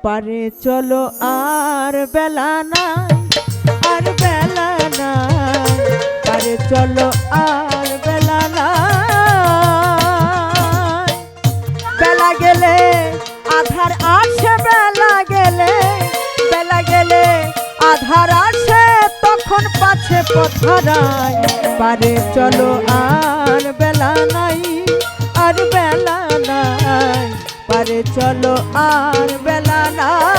পারে চলো আর বেলা নাই, আর বেলা নাই, পারে চলো আর বেলা নাই। বেলা গেলে আধার আসে, বেলা গেলে, বেলা গেলে আধার আসে, তখন পাছে পথরায়। পারে চলো আর বেলা নাই, আর বেলা নাই, পারে চলো আর বেলা নাই।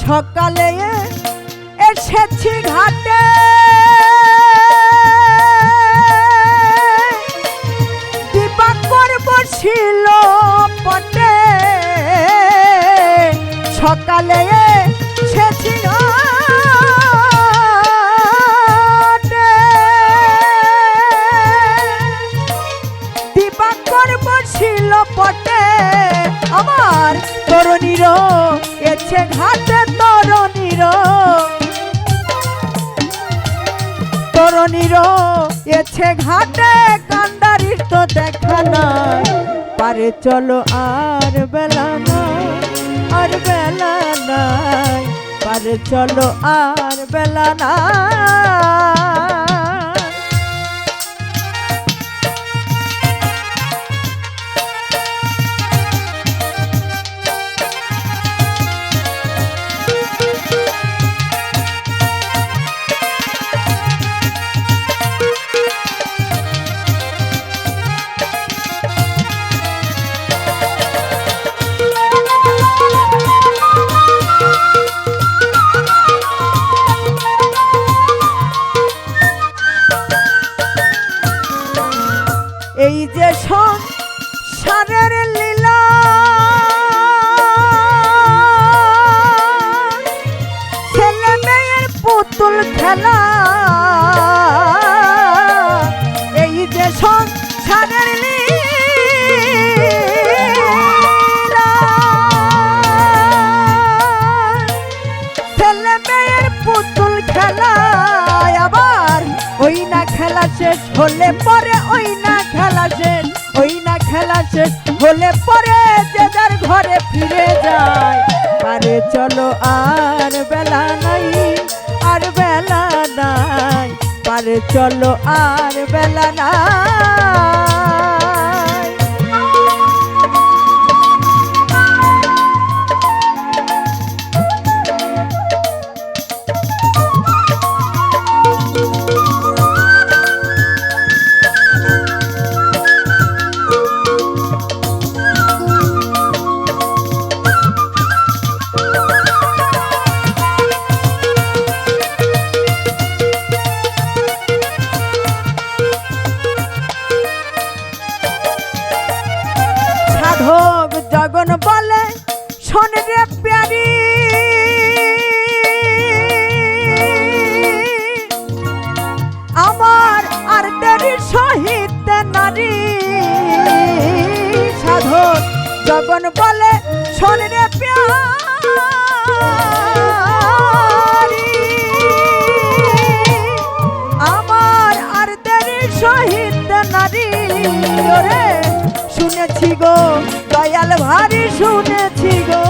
সকালে এসেছি ঘাটে, দিবাকর বসিল পটে। সকালে এসেছি ঘাটে, দিবাকর বসিল পটে। আমার তরুণীর এসে ঘাটে, তরুণীর এসে ঘাটে, কান্ডারির তো দেখা নাই। পারে চলো আর বেলা নাই, আর বেলা নাই, পারে চলো আর বেলা নাই। এই যে সংসারের লীলা, ছেলে মেয়ের পুতুল খেলা। এই যে সংসারের লীলা, ছেলে মেয়ের পুতুল খেলা। আবার ওই না খেলা শেষ হলে পরে, ওই না খেলা শেষ, ওই না খেলা শেষ হলে পরে যে যার ঘরে ফিরে যায়। পারে চলো আর বেলা নাই, আর বেলা নাই, পারে চলো আর বেলা নাই। জগন বলে শোন রে প্যারি, আমার আর দেরি সহিত নারী। সাধক জগন বলে শোন রে প্যারি, আমার আর দেরি সহিত নারী। ওরে শুনেছি গো দয়াল ভারী, শুনেছি গো,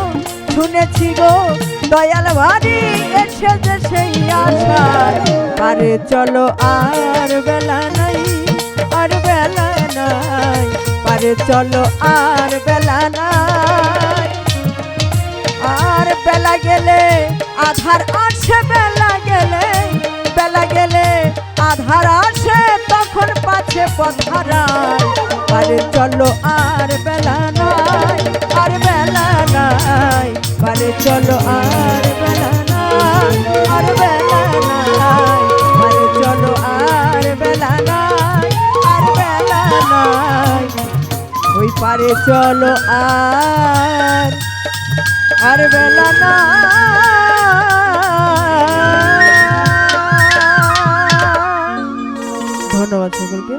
শুনেছি গো দয়াল ভারী, এসে যে সেই আশায়। পারে চলো আর বেলা নাই, আর বেলা নাই, পারে চলো আর বেলা নাই। আর বেলা গেলে আধার আসে, বেলা গেলে, বেলা গেলে আধার আসে, তখন পাছে পথরায়। পারে চলো আর বেলা নাই, আর বেলা নাই, পারে চলো আর বেলা নাই, আর বেলা নাই, পারে চলো আর বেলা নাই, আর বেলা নাই, পারে চলো আর বেলা না ধন্যবাদ সকলকে।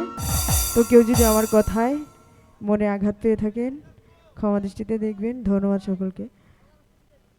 তো কেউ যদি আমার কথায় মনে আঘাত পেয়ে থাকেন ক্ষমা দৃষ্টিতে দেখবেন। ধন্যবাদ সকলকে।